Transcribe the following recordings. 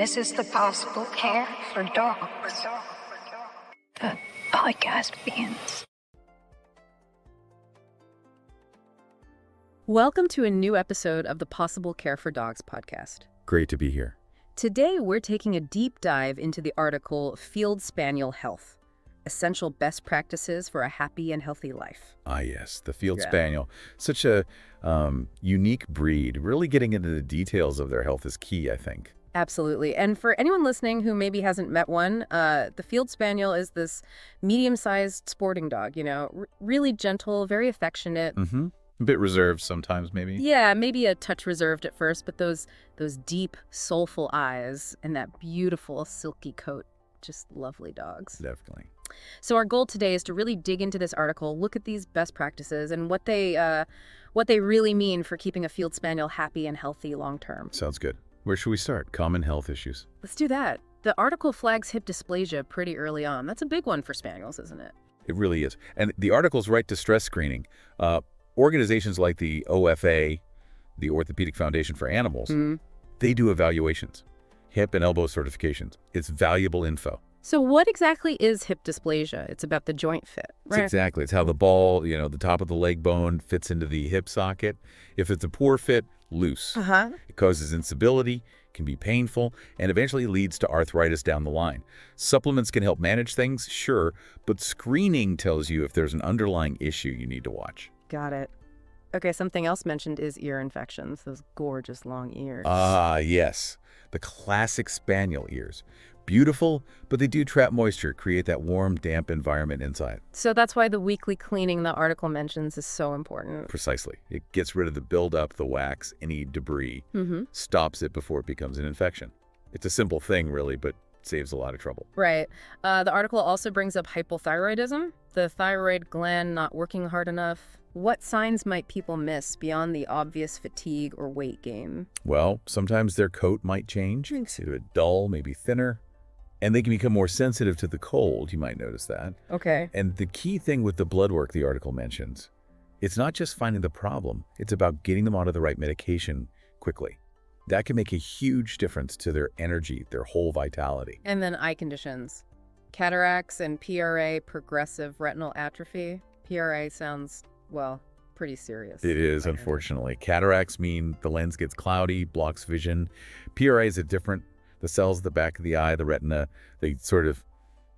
This is the Possible Care for Dogs. The podcast begins. Welcome to a new episode of the Pawsible Care for Dogs podcast. Great to be here. Today, we're taking a deep dive into the article Field Spaniel Health, Essential Best Practices for a Happy and Healthy Life. Ah, yes, the Field Spaniel. Such a unique breed. Really getting into the details of their health is key, I think. Absolutely. And for anyone listening who maybe hasn't met one, the Field Spaniel is this medium-sized sporting dog, really gentle, very affectionate. Mm-hmm. A bit reserved sometimes, maybe. Yeah, maybe a touch reserved at first, but those deep, soulful eyes and that beautiful, silky coat, just lovely dogs. Definitely. So our goal today is to really dig into this article, look at these best practices and what they really mean for keeping a Field Spaniel happy and healthy long term. Sounds good. Where should we start? Common health issues. Let's do that. The article flags hip dysplasia pretty early on. That's a big one for Spaniels, isn't it? It really is. And the article's right to stress screening. Organizations like the OFA, the Orthopedic Foundation for Animals, they do evaluations, hip and elbow certifications. It's valuable info. So what exactly is hip dysplasia? It's about the joint fit, right? Exactly. It's how the ball, the top of the leg bone fits into the hip socket. If it's a poor fit, loose. It causes instability, can be painful, and eventually leads to arthritis down the line. Supplements can help manage things, sure, but screening tells you if there's an underlying issue you need to watch. Got it. Okay, something else mentioned is ear infections, those gorgeous long ears. Ah, yes. The classic spaniel ears. Beautiful, but they do trap moisture, create that warm, damp environment inside. So that's why the weekly cleaning the article mentions is so important. Precisely. It gets rid of the buildup, the wax, any debris, stops it before it becomes an infection. It's a simple thing, really, but saves a lot of trouble. Right. The article also brings up hypothyroidism, the thyroid gland not working hard enough. What signs might people miss beyond the obvious fatigue or weight gain? Well, sometimes their coat might change to a dull, maybe thinner, and they can become more sensitive to the cold. You might notice that. Okay. And the key thing with the blood work the article mentions, it's not just finding the problem, it's about getting them onto the right medication quickly. That can make a huge difference to their energy, their whole vitality. And then eye conditions. Cataracts and PRA, progressive retinal atrophy. PRA sounds, well, pretty serious. It is, unfortunately. Cataracts mean the lens gets cloudy, blocks vision. PRA is the cells at the back of the eye, the retina, they sort of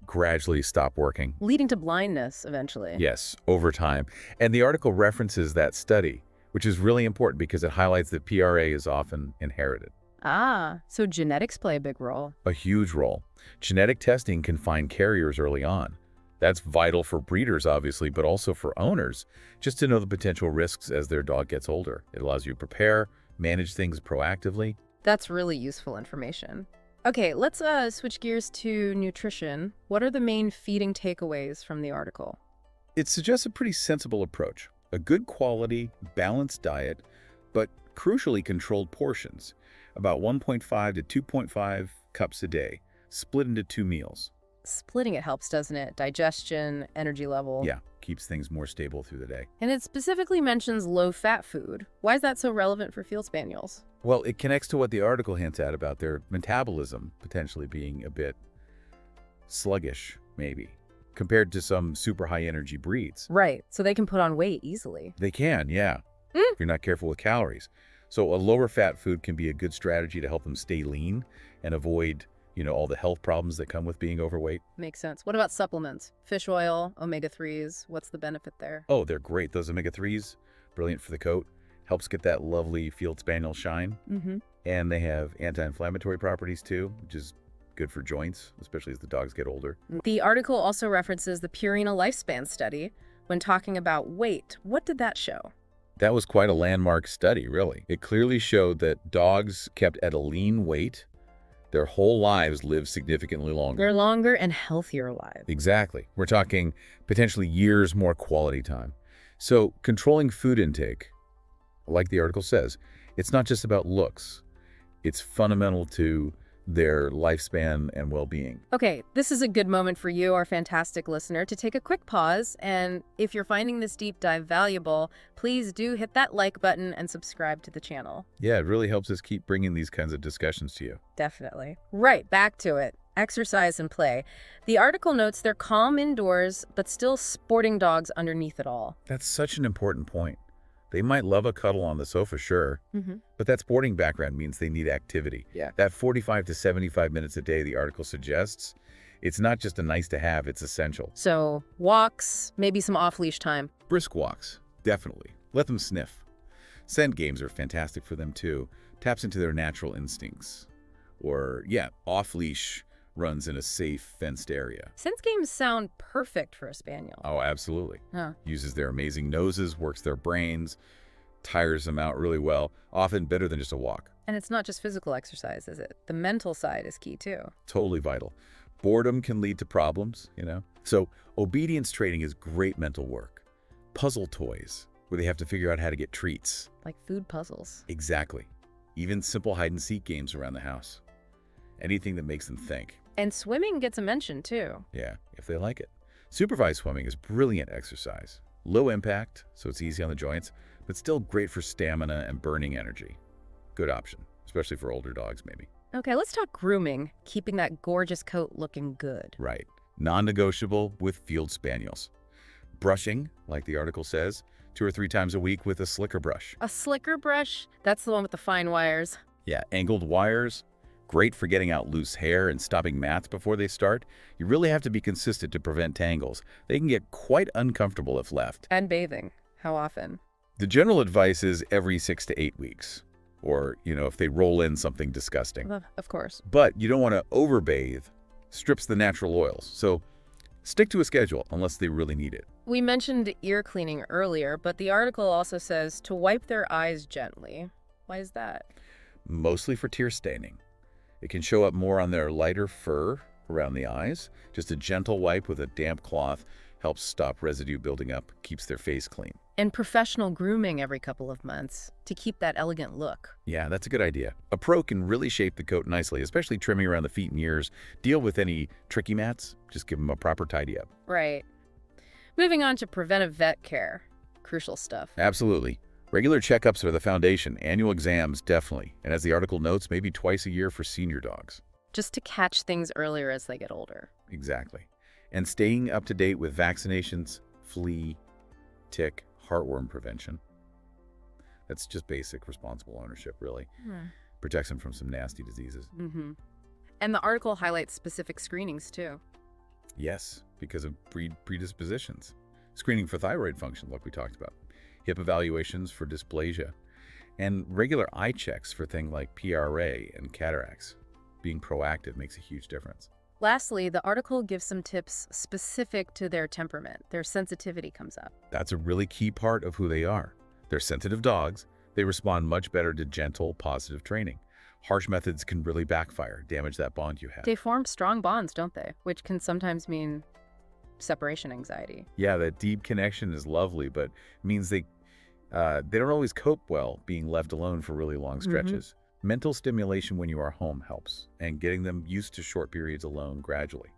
gradually stop working. Leading to blindness eventually. Yes, over time. And the article references that study, which is really important because it highlights that PRA is often inherited. Ah, so genetics play a big role. A huge role. Genetic testing can find carriers early on. That's vital for breeders, obviously, but also for owners, just to know the potential risks as their dog gets older. It allows you to prepare, manage things proactively. That's really useful information. Okay, let's switch gears to nutrition. What are the main feeding takeaways from the article? It suggests a pretty sensible approach. A good quality, balanced diet, but crucially controlled portions. About 1.5 to 2.5 cups a day, split into 2 meals. Splitting it helps, doesn't it? Digestion, energy level. Yeah, keeps things more stable through the day. And it specifically mentions low-fat food. Why is that so relevant for Field Spaniels? Well, it connects to what the article hints at about their metabolism potentially being a bit sluggish, maybe, compared to some super high-energy breeds. Right, so they can put on weight easily. They can, yeah, if you're not careful with calories. So a lower-fat food can be a good strategy to help them stay lean and avoid all the health problems that come with being overweight. Makes sense. What about supplements? Fish oil, omega-3s, what's the benefit there? Oh, they're great. Those omega-3s, brilliant for the coat. Helps get that lovely Field Spaniel shine. And they have anti-inflammatory properties too, which is good for joints, especially as the dogs get older. The article also references the Purina Lifespan study when talking about weight. What did that show? That was quite a landmark study, really. It clearly showed that dogs kept at a lean weight, their whole lives live significantly longer. They're longer and healthier lives. Exactly. We're talking potentially years more quality time. So controlling food intake, like the article says, it's not just about looks. It's fundamental to their lifespan and well-being. Okay, this is a good moment for you, our fantastic listener, to take a quick pause. And if you're finding this deep dive valuable, please do hit that like button and subscribe to the channel. Yeah, it really helps us keep bringing these kinds of discussions to you. Definitely. Right, back to it. Exercise and play. The article notes they're calm indoors, but still sporting dogs underneath it all. That's such an important point. They might love a cuddle on the sofa, sure, but that sporting background means they need activity. Yeah. That 45 to 75 minutes a day the article suggests, it's not just a nice to have, it's essential. So, walks, maybe some off-leash time. Brisk walks, definitely. Let them sniff. Scent games are fantastic for them too. Taps into their natural instincts. Or, yeah, off-leash runs in a safe, fenced area. Sense games sound perfect for a spaniel. Oh, absolutely. Huh. Uses their amazing noses, works their brains, tires them out really well, often better than just a walk. And it's not just physical exercise, is it? The mental side is key too. Totally vital. Boredom can lead to problems, So obedience training is great mental work. Puzzle toys, where they have to figure out how to get treats. Like food puzzles. Exactly. Even simple hide-and-seek games around the house. Anything that makes them think. And swimming gets a mention too. Yeah, if they like it. Supervised swimming is brilliant exercise. Low impact, so it's easy on the joints, but still great for stamina and burning energy. Good option, especially for older dogs maybe. Okay, let's talk grooming, keeping that gorgeous coat looking good. Right. Non-negotiable with Field Spaniels. Brushing, like the article says, 2 or 3 times a week with a slicker brush. A slicker brush? That's the one with the fine wires. Yeah, angled wires. Great for getting out loose hair and stopping mats before they start. You really have to be consistent to prevent tangles. They can get quite uncomfortable if left. And bathing. How often? The general advice is every 6 to 8 weeks. Or, if they roll in something disgusting. Of course. But you don't want to overbathe. Strips the natural oils. So stick to a schedule unless they really need it. We mentioned ear cleaning earlier, but the article also says to wipe their eyes gently. Why is that? Mostly for tear staining. It can show up more on their lighter fur around the eyes. Just a gentle wipe with a damp cloth helps stop residue building up, keeps their face clean. And professional grooming every couple of months to keep that elegant look. Yeah, that's a good idea. A pro can really shape the coat nicely, especially trimming around the feet and ears. Deal with any tricky mats, just give them a proper tidy up. Right. Moving on to preventive vet care. Crucial stuff. Absolutely. Regular checkups are the foundation. Annual exams, definitely. And as the article notes, maybe twice a year for senior dogs. Just to catch things earlier as they get older. Exactly. And staying up to date with vaccinations, flea, tick, heartworm prevention. That's just basic responsible ownership, really. Protects them from some nasty diseases. And the article highlights specific screenings, too. Yes, because of predispositions. Screening for thyroid function, like we talked about. Hip evaluations for dysplasia. And regular eye checks for things like PRA and cataracts. Being proactive makes a huge difference. Lastly, the article gives some tips specific to their temperament. Their sensitivity comes up. That's a really key part of who they are. They're sensitive dogs. They respond much better to gentle, positive training. Harsh methods can really backfire, damage that bond you have. They form strong bonds, don't they? Which can sometimes mean separation anxiety. Yeah, that deep connection is lovely, but means they don't always cope well being left alone for really long stretches. Mental stimulation when you are home helps, and getting them used to short periods alone gradually.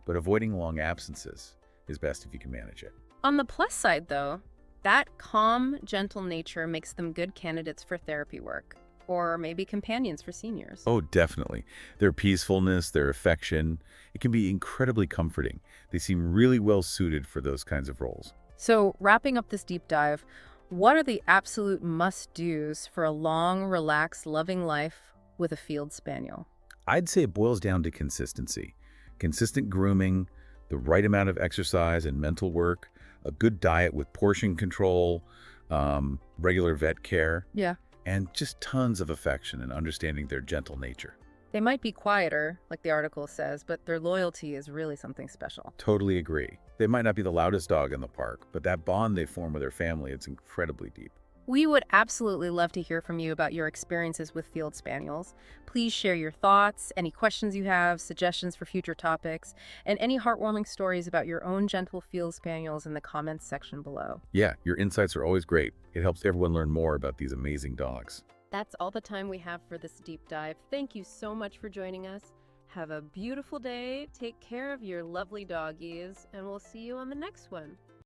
But avoiding long absences is best if you can manage it. On the plus side, though, that calm, gentle nature makes them good candidates for therapy work, or maybe companions for seniors. Oh, definitely. Their peacefulness, their affection, it can be incredibly comforting. They seem really well suited for those kinds of roles. So, wrapping up this deep dive, what are the absolute must-dos for a long, relaxed, loving life with a Field Spaniel? I'd say it boils down to consistency. Consistent grooming, the right amount of exercise and mental work, a good diet with portion control, regular vet care. Yeah. And just tons of affection and understanding their gentle nature. They might be quieter, like the article says, but their loyalty is really something special. Totally agree. They might not be the loudest dog in the park, but that bond they form with their family, it's incredibly deep. We would absolutely love to hear from you about your experiences with Field Spaniels. Please share your thoughts, any questions you have, suggestions for future topics, and any heartwarming stories about your own gentle Field Spaniels in the comments section below. Yeah, your insights are always great. It helps everyone learn more about these amazing dogs. That's all the time we have for this deep dive. Thank you so much for joining us. Have a beautiful day, take care of your lovely doggies, and we'll see you on the next one.